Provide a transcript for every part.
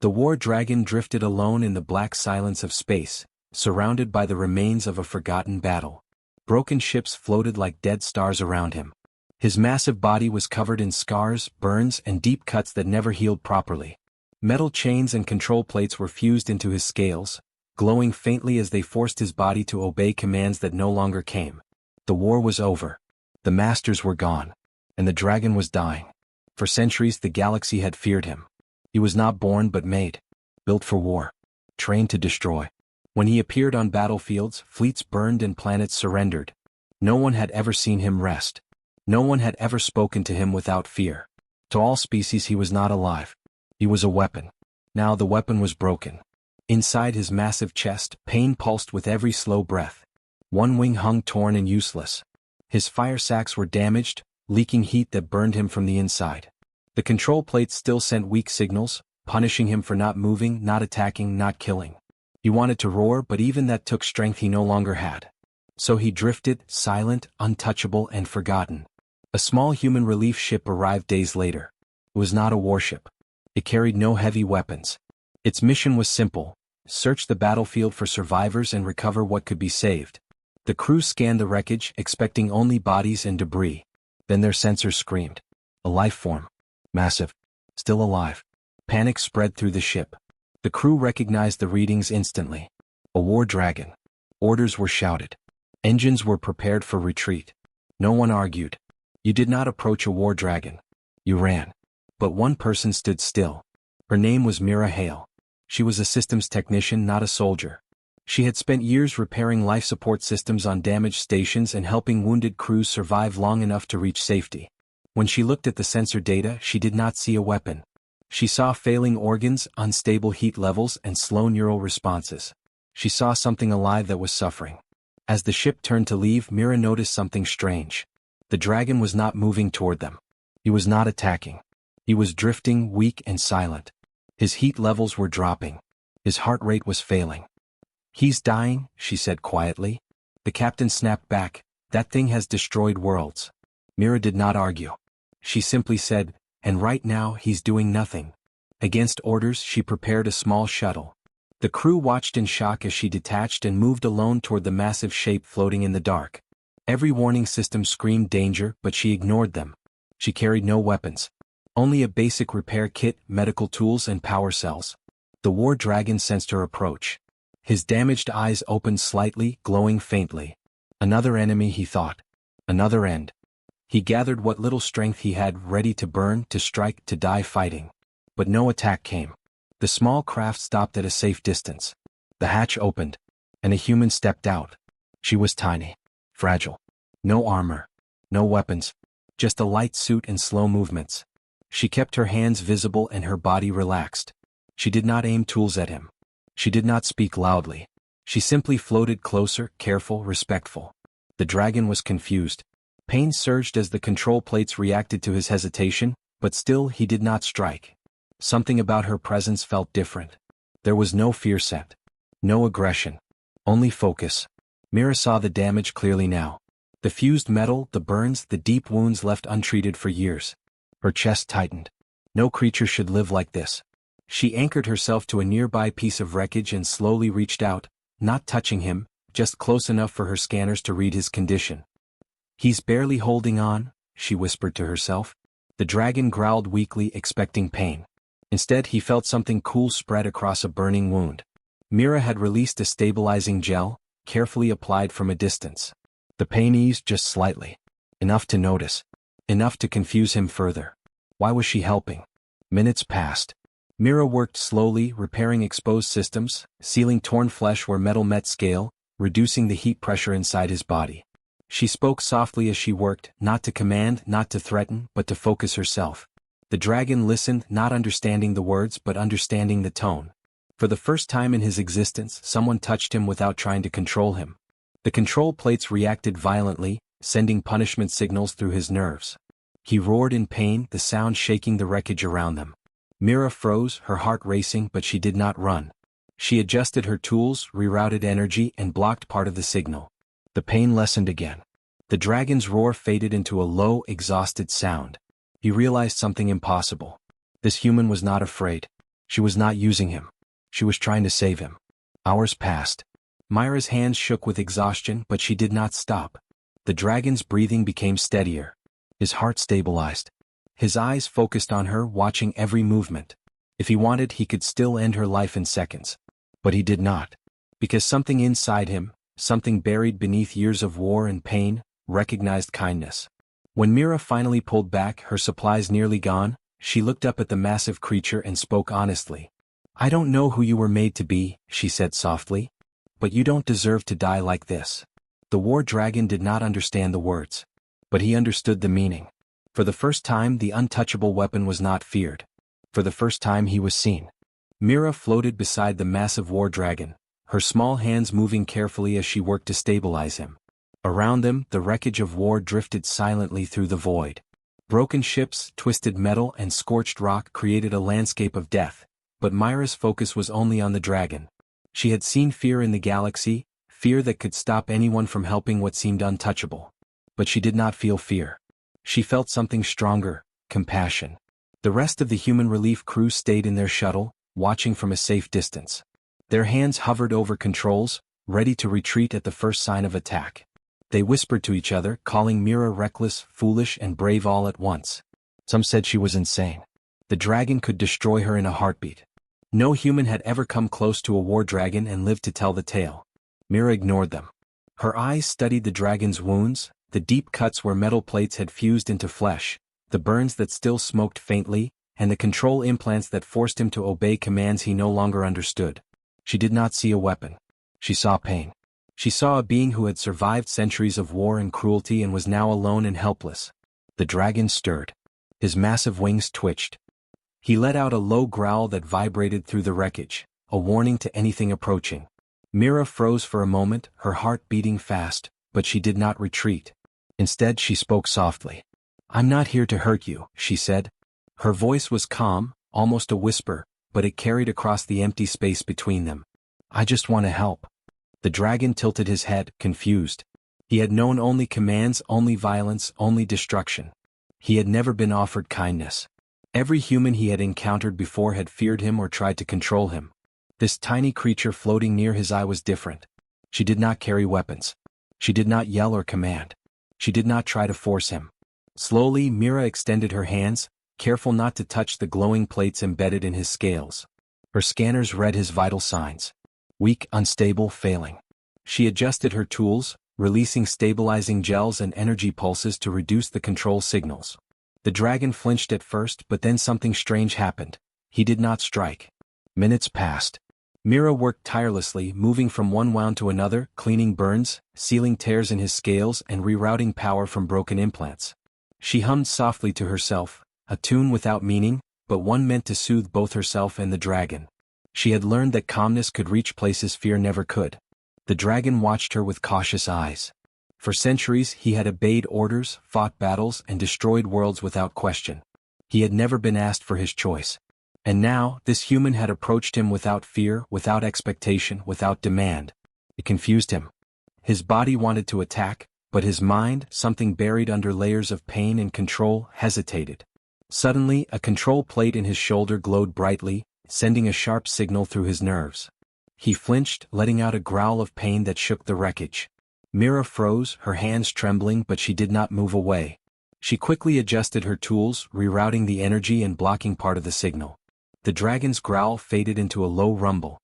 The war dragon drifted alone in the black silence of space, surrounded by the remains of a forgotten battle. Broken ships floated like dead stars around him. His massive body was covered in scars, burns, and deep cuts that never healed properly. Metal chains and control plates were fused into his scales, glowing faintly as they forced his body to obey commands that no longer came. The war was over. The masters were gone. And the dragon was dying. For centuries the galaxy had feared him. He was not born but made. Built for war. Trained to destroy. When he appeared on battlefields, fleets burned and planets surrendered. No one had ever seen him rest. No one had ever spoken to him without fear. To all species he was not alive. He was a weapon. Now the weapon was broken. Inside his massive chest, pain pulsed with every slow breath. One wing hung torn and useless. His fire sacs were damaged, leaking heat that burned him from the inside. The control plates still sent weak signals, punishing him for not moving, not attacking, not killing. He wanted to roar, but even that took strength he no longer had. So he drifted, silent, untouchable, and forgotten. A small human relief ship arrived days later. It was not a warship. It carried no heavy weapons. Its mission was simple: search the battlefield for survivors and recover what could be saved. The crew scanned the wreckage, expecting only bodies and debris. Then their sensors screamed. A life form. Massive. Still alive. Panic spread through the ship. The crew recognized the readings instantly. A war dragon. Orders were shouted. Engines were prepared for retreat. No one argued. You did not approach a war dragon. You ran. But one person stood still. Her name was Mira Hale. She was a systems technician, not a soldier. She had spent years repairing life support systems on damaged stations and helping wounded crews survive long enough to reach safety. When she looked at the sensor data, she did not see a weapon. She saw failing organs, unstable heat levels, and slow neural responses. She saw something alive that was suffering. As the ship turned to leave, Mira noticed something strange. The dragon was not moving toward them. He was not attacking. He was drifting, weak and silent. His heat levels were dropping. His heart rate was failing. He's dying, she said quietly. The captain snapped back. That thing has destroyed worlds. Mira did not argue. She simply said, and right now he's doing nothing. Against orders, she prepared a small shuttle. The crew watched in shock as she detached and moved alone toward the massive shape floating in the dark. Every warning system screamed danger, but she ignored them. She carried no weapons. Only a basic repair kit, medical tools, and power cells. The war dragon sensed her approach. His damaged eyes opened slightly, glowing faintly. Another enemy, he thought. Another end. He gathered what little strength he had, ready to burn, to strike, to die fighting. But no attack came. The small craft stopped at a safe distance. The hatch opened, and a human stepped out. She was tiny. Fragile. No armor. No weapons. Just a light suit and slow movements. She kept her hands visible and her body relaxed. She did not aim tools at him. She did not speak loudly. She simply floated closer, careful, respectful. The dragon was confused. Pain surged as the control plates reacted to his hesitation, but still he did not strike. Something about her presence felt different. There was no fear sent. No aggression. Only focus. Mira saw the damage clearly now. The fused metal, the burns, the deep wounds left untreated for years. Her chest tightened. No creature should live like this. She anchored herself to a nearby piece of wreckage and slowly reached out, not touching him, just close enough for her scanners to read his condition. He's barely holding on, she whispered to herself. The dragon growled weakly, expecting pain. Instead, he felt something cool spread across a burning wound. Mira had released a stabilizing gel, carefully applied from a distance. The pain eased just slightly. Enough to notice. Enough to confuse him further. Why was she helping? Minutes passed. Mira worked slowly, repairing exposed systems, sealing torn flesh where metal met scale, reducing the heat pressure inside his body. She spoke softly as she worked, not to command, not to threaten, but to focus herself. The dragon listened, not understanding the words but understanding the tone. For the first time in his existence, someone touched him without trying to control him. The control plates reacted violently, sending punishment signals through his nerves. He roared in pain, the sound shaking the wreckage around them. Mira froze, her heart racing, but she did not run. She adjusted her tools, rerouted energy, and blocked part of the signal. The pain lessened again. The dragon's roar faded into a low, exhausted sound. He realized something impossible. This human was not afraid. She was not using him. She was trying to save him. Hours passed. Myra's hands shook with exhaustion, but she did not stop. The dragon's breathing became steadier. His heart stabilized. His eyes focused on her, watching every movement. If he wanted, he could still end her life in seconds. But he did not. Because something inside him, something buried beneath years of war and pain, recognized kindness. When Myra finally pulled back, her supplies nearly gone, she looked up at the massive creature and spoke honestly. "I don't know who you were made to be," she said softly. "But you don't deserve to die like this." The war dragon did not understand the words. But he understood the meaning. For the first time, the untouchable weapon was not feared. For the first time, he was seen. Myra floated beside the massive war dragon, her small hands moving carefully as she worked to stabilize him. Around them, the wreckage of war drifted silently through the void. Broken ships, twisted metal, and scorched rock created a landscape of death, but Myra's focus was only on the dragon. She had seen fear in the galaxy, fear that could stop anyone from helping what seemed untouchable. But she did not feel fear. She felt something stronger, compassion. The rest of the human relief crew stayed in their shuttle, watching from a safe distance. Their hands hovered over controls, ready to retreat at the first sign of attack. They whispered to each other, calling Myra reckless, foolish, and brave all at once. Some said she was insane. The dragon could destroy her in a heartbeat. No human had ever come close to a war dragon and lived to tell the tale. Myra ignored them. Her eyes studied the dragon's wounds, the deep cuts where metal plates had fused into flesh, the burns that still smoked faintly, and the control implants that forced him to obey commands he no longer understood. She did not see a weapon. She saw pain. She saw a being who had survived centuries of war and cruelty and was now alone and helpless. The dragon stirred. His massive wings twitched. He let out a low growl that vibrated through the wreckage, a warning to anything approaching. Myra froze for a moment, her heart beating fast, but she did not retreat. Instead, she spoke softly. "I'm not here to hurt you," she said. Her voice was calm, almost a whisper, but it carried across the empty space between them. "I just want to help." The dragon tilted his head, confused. He had known only commands, only violence, only destruction. He had never been offered kindness. Every human he had encountered before had feared him or tried to control him. This tiny creature floating near his eye was different. She did not carry weapons. She did not yell or command. She did not try to force him. Slowly, Myra extended her hands, careful not to touch the glowing plates embedded in his scales. Her scanners read his vital signs. Weak, unstable, failing. She adjusted her tools, releasing stabilizing gels and energy pulses to reduce the control signals. The dragon flinched at first, but then something strange happened. He did not strike. Minutes passed. Myra worked tirelessly, moving from one wound to another, cleaning burns, sealing tears in his scales, and rerouting power from broken implants. She hummed softly to herself, a tune without meaning, but one meant to soothe both herself and the dragon. She had learned that calmness could reach places fear never could. The dragon watched her with cautious eyes. For centuries he had obeyed orders, fought battles, and destroyed worlds without question. He had never been asked for his choice. And now, this human had approached him without fear, without expectation, without demand. It confused him. His body wanted to attack, but his mind, something buried under layers of pain and control, hesitated. Suddenly, a control plate in his shoulder glowed brightly, sending a sharp signal through his nerves. He flinched, letting out a growl of pain that shook the wreckage. Myra froze, her hands trembling, but she did not move away. She quickly adjusted her tools, rerouting the energy and blocking part of the signal. The dragon's growl faded into a low rumble.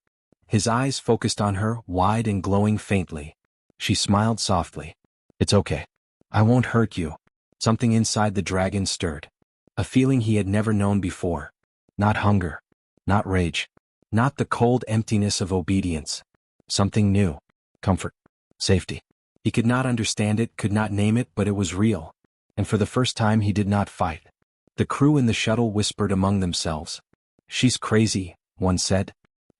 His eyes focused on her, wide and glowing faintly. She smiled softly. "It's okay. I won't hurt you." Something inside the dragon stirred. A feeling he had never known before. Not hunger. Not rage. Not the cold emptiness of obedience. Something new. Comfort. Safety. He could not understand it, could not name it, but it was real. And for the first time he did not fight. The crew in the shuttle whispered among themselves. "She's crazy," one said.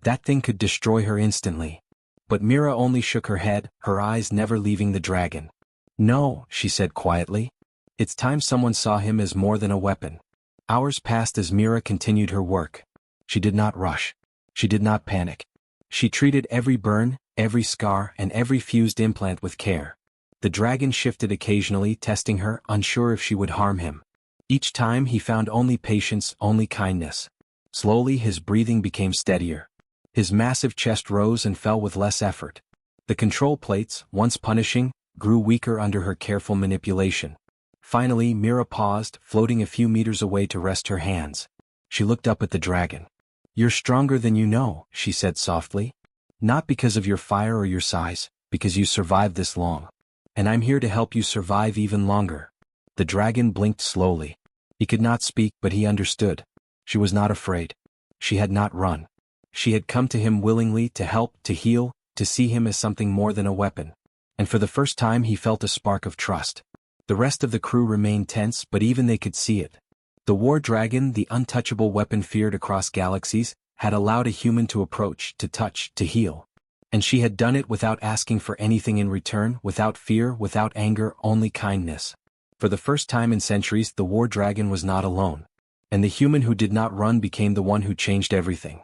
"That thing could destroy her instantly." But Myra only shook her head, her eyes never leaving the dragon. "No," she said quietly. "It's time someone saw him as more than a weapon." Hours passed as Myra continued her work. She did not rush. She did not panic. She treated every burn, every scar, and every fused implant with care. The dragon shifted occasionally, testing her, unsure if she would harm him. Each time he found only patience, only kindness. Slowly his breathing became steadier. His massive chest rose and fell with less effort. The control plates, once punishing, grew weaker under her careful manipulation. Finally, Mira paused, floating a few meters away to rest her hands. She looked up at the dragon. "You're stronger than you know," she said softly. "Not because of your fire or your size, because you survived this long. And I'm here to help you survive even longer." The dragon blinked slowly. He could not speak, but he understood. She was not afraid. She had not run. She had come to him willingly to help, to heal, to see him as something more than a weapon. And for the first time he felt a spark of trust. The rest of the crew remained tense, but even they could see it. The War Dragon, the untouchable weapon feared across galaxies, had allowed a human to approach, to touch, to heal. And she had done it without asking for anything in return, without fear, without anger, only kindness. For the first time in centuries, the War Dragon was not alone. And the human who did not run became the one who changed everything.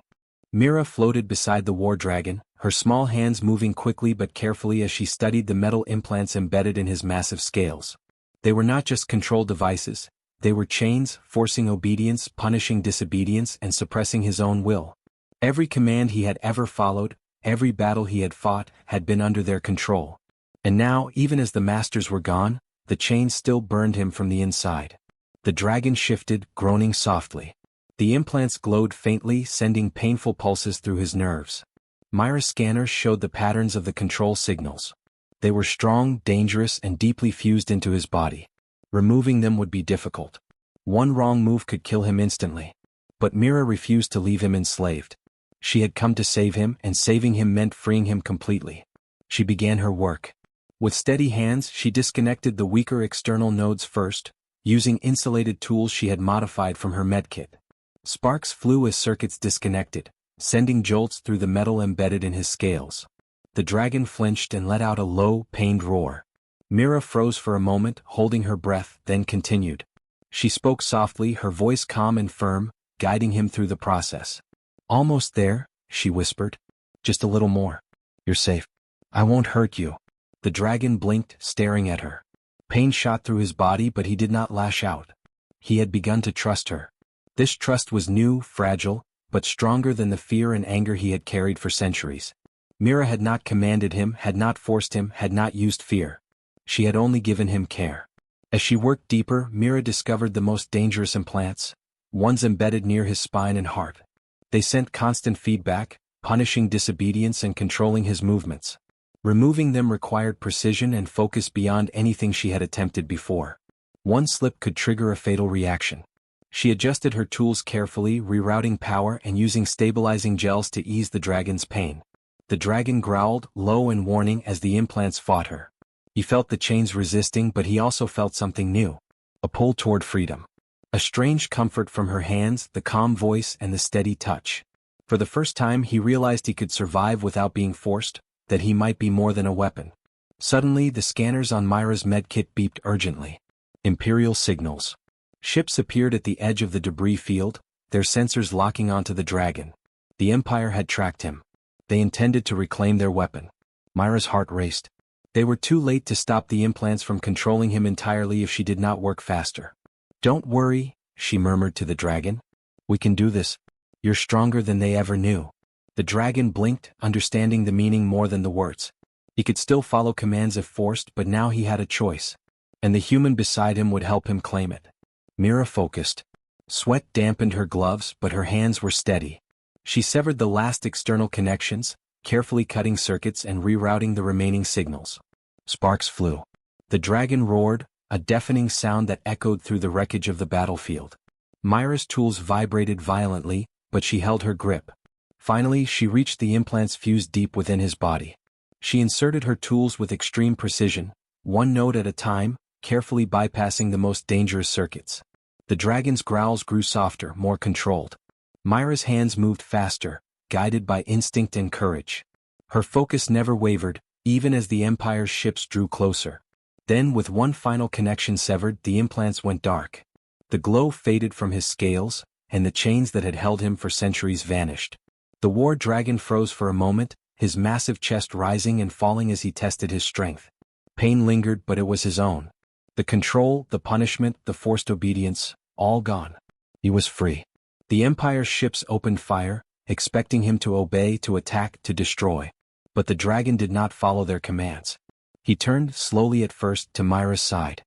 Mira floated beside the War Dragon, her small hands moving quickly but carefully as she studied the metal implants embedded in his massive scales. They were not just control devices, they were chains, forcing obedience, punishing disobedience, and suppressing his own will. Every command he had ever followed, every battle he had fought, had been under their control. And now, even as the masters were gone, the chains still burned him from the inside. The dragon shifted, groaning softly. The implants glowed faintly, sending painful pulses through his nerves. Myra's scanners showed the patterns of the control signals. They were strong, dangerous, and deeply fused into his body. Removing them would be difficult. One wrong move could kill him instantly. But Mira refused to leave him enslaved. She had come to save him, and saving him meant freeing him completely. She began her work. With steady hands, she disconnected the weaker external nodes first, using insulated tools she had modified from her medkit. Sparks flew as circuits disconnected, sending jolts through the metal embedded in his scales. The dragon flinched and let out a low, pained roar. Mira froze for a moment, holding her breath, then continued. She spoke softly, her voice calm and firm, guiding him through the process. "Almost there," she whispered. "Just a little more. You're safe. I won't hurt you." The dragon blinked, staring at her. Pain shot through his body, but he did not lash out. He had begun to trust her. This trust was new, fragile, but stronger than the fear and anger he had carried for centuries. Mira had not commanded him, had not forced him, had not used fear. She had only given him care. As she worked deeper, Mira discovered the most dangerous implants, ones embedded near his spine and heart. They sent constant feedback, punishing disobedience and controlling his movements. Removing them required precision and focus beyond anything she had attempted before. One slip could trigger a fatal reaction. She adjusted her tools carefully, rerouting power and using stabilizing gels to ease the dragon's pain. The dragon growled, low and warning, as the implants fought her. He felt the chains resisting, but he also felt something new. A pull toward freedom. A strange comfort from her hands, the calm voice, and the steady touch. For the first time he realized he could survive without being forced, that he might be more than a weapon. Suddenly the scanners on Myra's medkit beeped urgently. Imperial signals. Ships appeared at the edge of the debris field, their sensors locking onto the dragon. The Empire had tracked him. They intended to reclaim their weapon. Myra's heart raced. They were too late to stop the implants from controlling him entirely if she did not work faster. "Don't worry," she murmured to the dragon. "We can do this. You're stronger than they ever knew." The dragon blinked, understanding the meaning more than the words. He could still follow commands if forced, but now he had a choice. And the human beside him would help him claim it. Mira focused. Sweat dampened her gloves, but her hands were steady. She severed the last external connections, carefully cutting circuits and rerouting the remaining signals. Sparks flew. The dragon roared, a deafening sound that echoed through the wreckage of the battlefield. Myra's tools vibrated violently, but she held her grip. Finally, she reached the implants fused deep within his body. She inserted her tools with extreme precision, one node at a time, carefully bypassing the most dangerous circuits. The dragon's growls grew softer, more controlled. Myra's hands moved faster, guided by instinct and courage. Her focus never wavered, even as the Empire's ships drew closer. Then, with one final connection severed, the implants went dark. The glow faded from his scales, and the chains that had held him for centuries vanished. The War Dragon froze for a moment, his massive chest rising and falling as he tested his strength. Pain lingered, but it was his own. The control, the punishment, the forced obedience, all gone. He was free. The Empire's ships opened fire, expecting him to obey, to attack, to destroy. But the dragon did not follow their commands. He turned slowly at first to Myra's side.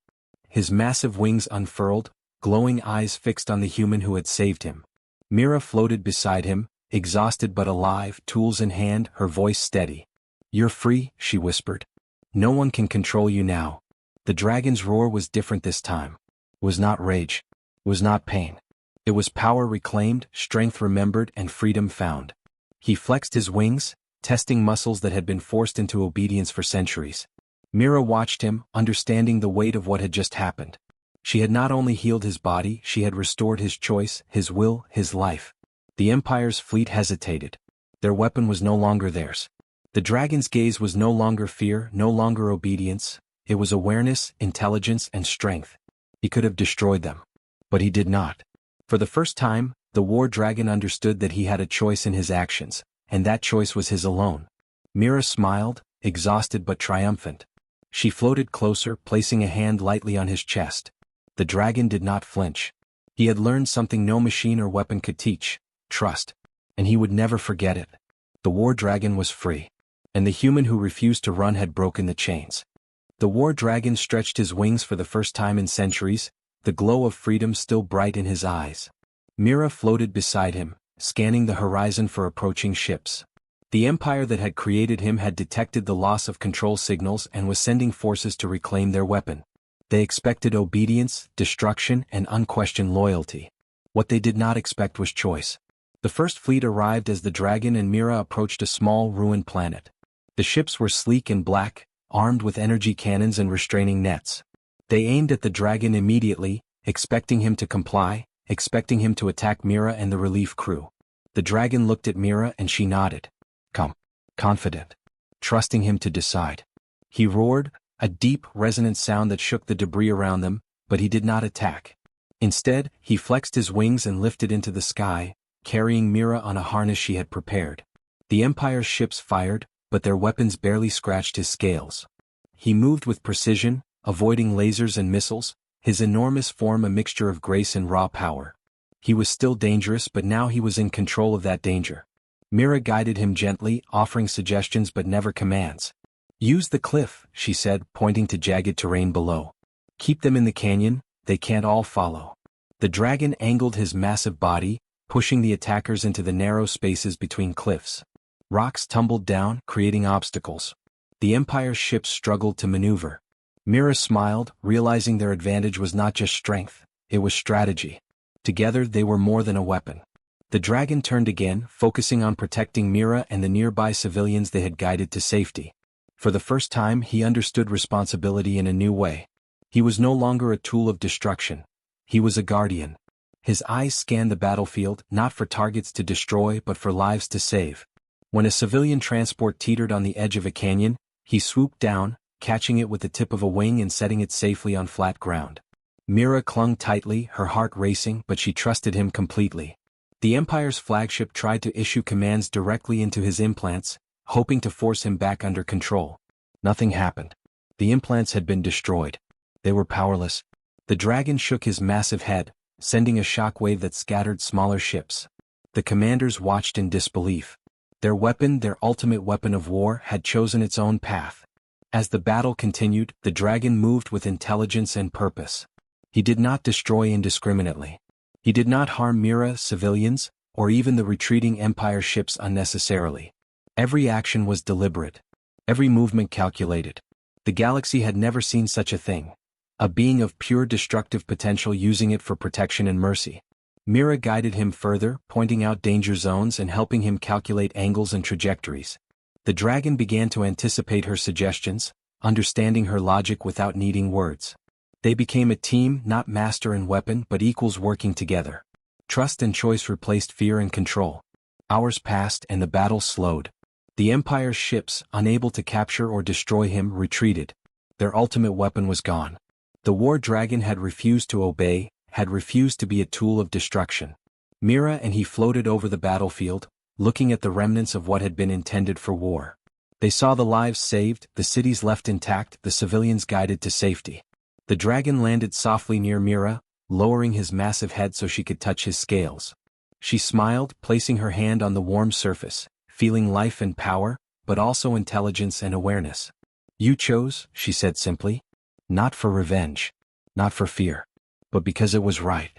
His massive wings unfurled, glowing eyes fixed on the human who had saved him. Myra floated beside him, exhausted but alive, tools in hand, her voice steady. "You're free," she whispered. "No one can control you now." The dragon's roar was different this time. It was not rage. It was not pain. It was power reclaimed, strength remembered, and freedom found. He flexed his wings, testing muscles that had been forced into obedience for centuries. Myra watched him, understanding the weight of what had just happened. She had not only healed his body, she had restored his choice, his will, his life. The Empire's fleet hesitated. Their weapon was no longer theirs. The dragon's gaze was no longer fear, no longer obedience. It was awareness, intelligence, and strength. He could have destroyed them. But he did not. For the first time, the War Dragon understood that he had a choice in his actions, and that choice was his alone. Myra smiled, exhausted but triumphant. She floated closer, placing a hand lightly on his chest. The dragon did not flinch. He had learned something no machine or weapon could teach: trust. And he would never forget it. The War Dragon was free. And the human who refused to run had broken the chains. The War Dragon stretched his wings for the first time in centuries, the glow of freedom still bright in his eyes. Myra floated beside him, scanning the horizon for approaching ships. The empire that had created him had detected the loss of control signals and was sending forces to reclaim their weapon. They expected obedience, destruction, and unquestioned loyalty. What they did not expect was choice. The first fleet arrived as the dragon and Myra approached a small, ruined planet. The ships were sleek and black, armed with energy cannons and restraining nets. They aimed at the dragon immediately, expecting him to comply, expecting him to attack Myra and the relief crew. The dragon looked at Myra and she nodded. Come. Confident. Trusting him to decide. He roared, a deep, resonant sound that shook the debris around them, but he did not attack. Instead, he flexed his wings and lifted into the sky, carrying Myra on a harness she had prepared. The Empire's ships fired, but their weapons barely scratched his scales. He moved with precision, avoiding lasers and missiles, his enormous form a mixture of grace and raw power. He was still dangerous, but now he was in control of that danger. Myra guided him gently, offering suggestions but never commands. "Use the cliff," she said, pointing to jagged terrain below. "Keep them in the canyon, they can't all follow." The dragon angled his massive body, pushing the attackers into the narrow spaces between cliffs. Rocks tumbled down, creating obstacles. The Empire's ships struggled to maneuver. Myra smiled, realizing their advantage was not just strength, it was strategy. Together they were more than a weapon. The dragon turned again, focusing on protecting Myra and the nearby civilians they had guided to safety. For the first time he understood responsibility in a new way. He was no longer a tool of destruction. He was a guardian. His eyes scanned the battlefield, not for targets to destroy but for lives to save. When a civilian transport teetered on the edge of a canyon, he swooped down, catching it with the tip of a wing and setting it safely on flat ground. Myra clung tightly, her heart racing, but she trusted him completely. The Empire's flagship tried to issue commands directly into his implants, hoping to force him back under control. Nothing happened. The implants had been destroyed. They were powerless. The dragon shook his massive head, sending a shockwave that scattered smaller ships. The commanders watched in disbelief. Their weapon, their ultimate weapon of war, had chosen its own path. As the battle continued, the dragon moved with intelligence and purpose. He did not destroy indiscriminately. He did not harm Myra, civilians, or even the retreating Empire ships unnecessarily. Every action was deliberate. Every movement calculated. The galaxy had never seen such a thing. A being of pure destructive potential using it for protection and mercy. Myra guided him further, pointing out danger zones and helping him calculate angles and trajectories. The dragon began to anticipate her suggestions, understanding her logic without needing words. They became a team, not master and weapon but equals working together. Trust and choice replaced fear and control. Hours passed and the battle slowed. The Empire's ships, unable to capture or destroy him, retreated. Their ultimate weapon was gone. The War Dragon had refused to obey, had refused to be a tool of destruction. Myra and he floated over the battlefield, looking at the remnants of what had been intended for war. They saw the lives saved, the cities left intact, the civilians guided to safety. The dragon landed softly near Myra, lowering his massive head so she could touch his scales. She smiled, placing her hand on the warm surface, feeling life and power, but also intelligence and awareness. You chose, she said simply. Not for revenge. Not for fear. But because it was right.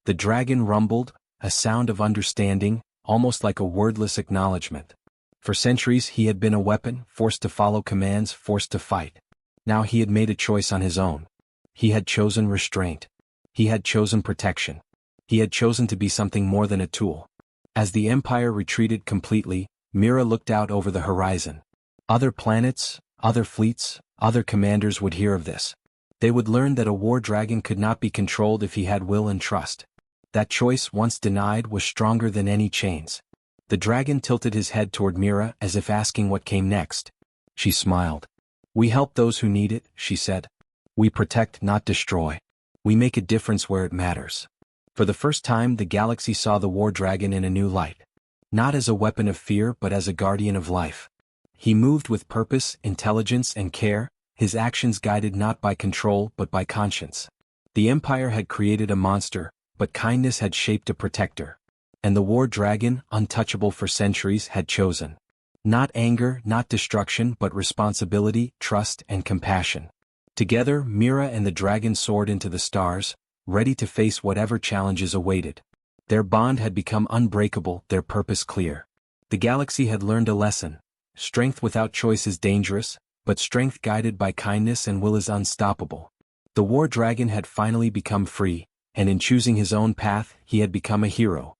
The dragon rumbled, a sound of understanding, almost like a wordless acknowledgement. For centuries he had been a weapon, forced to follow commands, forced to fight. Now he had made a choice on his own. He had chosen restraint. He had chosen protection. He had chosen to be something more than a tool. As the Empire retreated completely, Mira looked out over the horizon. Other planets, other fleets, other commanders would hear of this. They would learn that a war dragon could not be controlled if he had will and trust. That choice, once denied, was stronger than any chains. The dragon tilted his head toward Mira as if asking what came next. She smiled. We help those who need it, she said. We protect, not destroy. We make a difference where it matters. For the first time the galaxy saw the war dragon in a new light. Not as a weapon of fear but as a guardian of life. He moved with purpose, intelligence and care, his actions guided not by control but by conscience. The Empire had created a monster, but kindness had shaped a protector. And the war dragon, untouchable for centuries, had chosen. Not anger, not destruction, but responsibility, trust, and compassion. Together, Mira and the dragon soared into the stars, ready to face whatever challenges awaited. Their bond had become unbreakable, their purpose clear. The galaxy had learned a lesson. Strength without choice is dangerous, but strength guided by kindness and will is unstoppable. The war dragon had finally become free, and in choosing his own path, he had become a hero.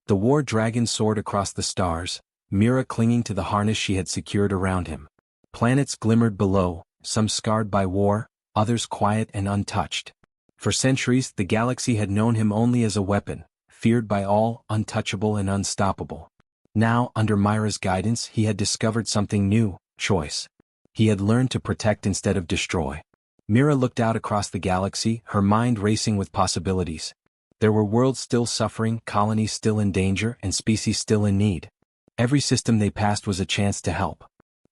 The war dragon soared across the stars, Mira clinging to the harness she had secured around him. Planets glimmered below, some scarred by war, others quiet and untouched. For centuries the galaxy had known him only as a weapon, feared by all, untouchable and unstoppable. Now, under Mira's guidance, he had discovered something new, choice. He had learned to protect instead of destroy. Mira looked out across the galaxy, her mind racing with possibilities. There were worlds still suffering, colonies still in danger, and species still in need. Every system they passed was a chance to help.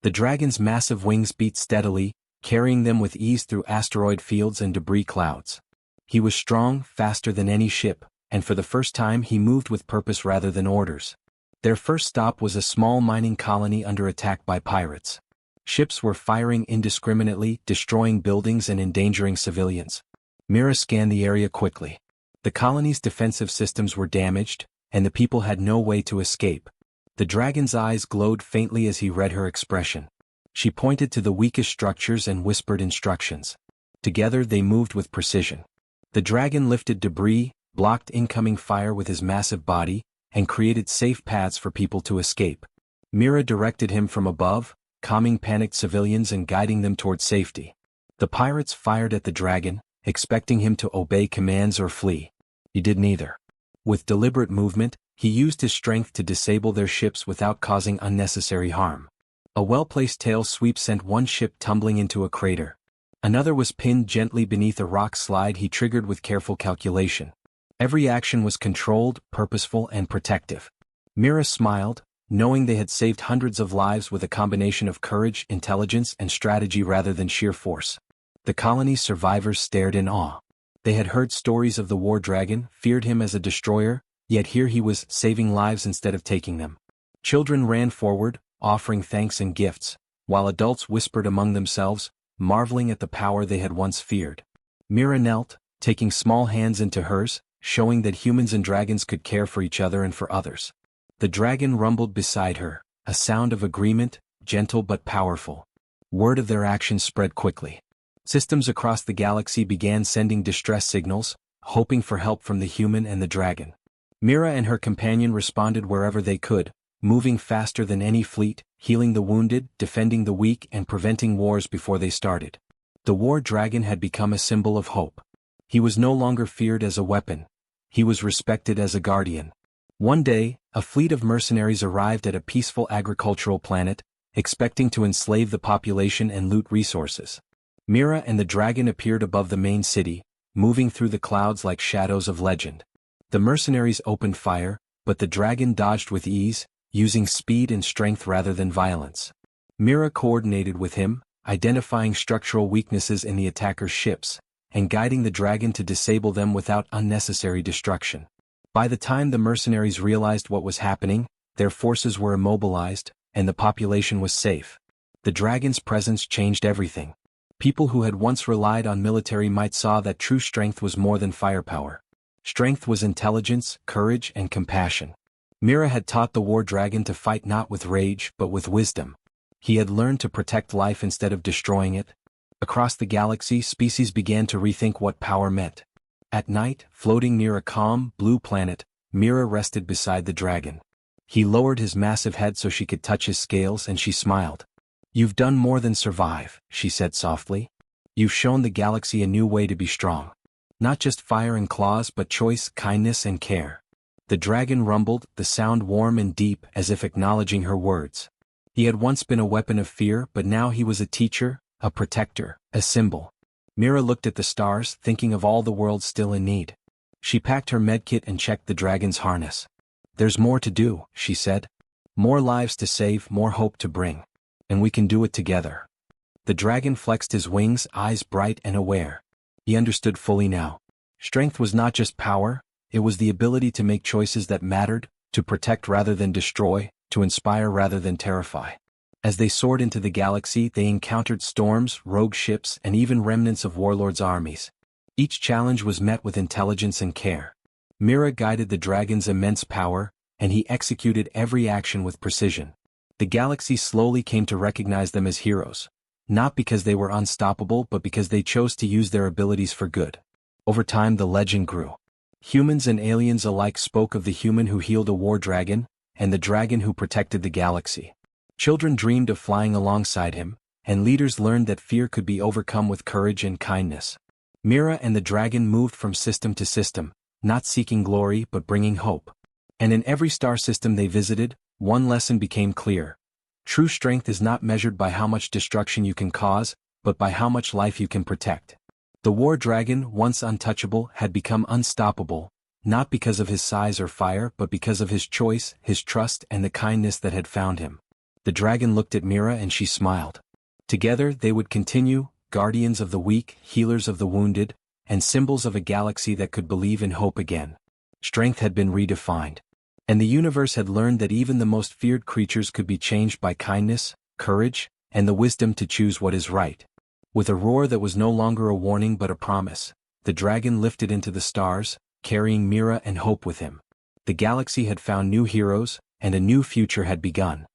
The dragon's massive wings beat steadily, carrying them with ease through asteroid fields and debris clouds. He was strong, faster than any ship, and for the first time he moved with purpose rather than orders. Their first stop was a small mining colony under attack by pirates. Ships were firing indiscriminately, destroying buildings and endangering civilians. Mira scanned the area quickly. The colony's defensive systems were damaged, and the people had no way to escape. The dragon's eyes glowed faintly as he read her expression. She pointed to the weakest structures and whispered instructions. Together they moved with precision. The dragon lifted debris, blocked incoming fire with his massive body, and created safe paths for people to escape. Mira directed him from above, calming panicked civilians and guiding them toward safety. The pirates fired at the dragon, expecting him to obey commands or flee. He did neither. With deliberate movement, he used his strength to disable their ships without causing unnecessary harm. A well-placed tail sweep sent one ship tumbling into a crater. Another was pinned gently beneath a rock slide he triggered with careful calculation. Every action was controlled, purposeful, and protective. Mira smiled, knowing they had saved hundreds of lives with a combination of courage, intelligence, and strategy rather than sheer force. The colony's survivors stared in awe. They had heard stories of the war dragon, feared him as a destroyer, yet here he was, saving lives instead of taking them. Children ran forward, offering thanks and gifts, while adults whispered among themselves, marveling at the power they had once feared. Mira knelt, taking small hands into hers, showing that humans and dragons could care for each other and for others. The dragon rumbled beside her, a sound of agreement, gentle but powerful. Word of their actions spread quickly. Systems across the galaxy began sending distress signals, hoping for help from the human and the dragon. Mira and her companion responded wherever they could, moving faster than any fleet, healing the wounded, defending the weak, and preventing wars before they started. The war dragon had become a symbol of hope. He was no longer feared as a weapon. He was respected as a guardian. One day, a fleet of mercenaries arrived at a peaceful agricultural planet, expecting to enslave the population and loot resources. Mira and the dragon appeared above the main city, moving through the clouds like shadows of legend. The mercenaries opened fire, but the dragon dodged with ease, using speed and strength rather than violence. Mira coordinated with him, identifying structural weaknesses in the attacker's ships, and guiding the dragon to disable them without unnecessary destruction. By the time the mercenaries realized what was happening, their forces were immobilized, and the population was safe. The dragon's presence changed everything. People who had once relied on military might saw that true strength was more than firepower. Strength was intelligence, courage, and compassion. Mira had taught the war dragon to fight not with rage but with wisdom. He had learned to protect life instead of destroying it. Across the galaxy, species began to rethink what power meant. At night, floating near a calm, blue planet, Mira rested beside the dragon. He lowered his massive head so she could touch his scales, and she smiled. "You've done more than survive," she said softly. "You've shown the galaxy a new way to be strong. Not just fire and claws but choice, kindness and care." The dragon rumbled, the sound warm and deep as if acknowledging her words. He had once been a weapon of fear, but now he was a teacher, a protector, a symbol. Mira looked at the stars, thinking of all the worlds still in need. She packed her medkit and checked the dragon's harness. "There's more to do," she said. "More lives to save, more hope to bring. And we can do it together." The dragon flexed his wings, eyes bright and aware. He understood fully now. Strength was not just power, it was the ability to make choices that mattered, to protect rather than destroy, to inspire rather than terrify. As they soared into the galaxy, they encountered storms, rogue ships, and even remnants of warlords' armies. Each challenge was met with intelligence and care. Mira guided the dragon's immense power, and he executed every action with precision. The galaxy slowly came to recognize them as heroes, not because they were unstoppable but because they chose to use their abilities for good. Over time the legend grew. Humans and aliens alike spoke of the human who healed a war dragon, and the dragon who protected the galaxy. Children dreamed of flying alongside him, and leaders learned that fear could be overcome with courage and kindness. Mira and the dragon moved from system to system, not seeking glory but bringing hope. And in every star system they visited, one lesson became clear. True strength is not measured by how much destruction you can cause, but by how much life you can protect. The war dragon, once untouchable, had become unstoppable, not because of his size or fire but because of his choice, his trust, and the kindness that had found him. The dragon looked at Mira and she smiled. Together they would continue, guardians of the weak, healers of the wounded, and symbols of a galaxy that could believe in hope again. Strength had been redefined. And the universe had learned that even the most feared creatures could be changed by kindness, courage, and the wisdom to choose what is right. With a roar that was no longer a warning but a promise, the dragon lifted into the stars, carrying Mira and hope with him. The galaxy had found new heroes, and a new future had begun.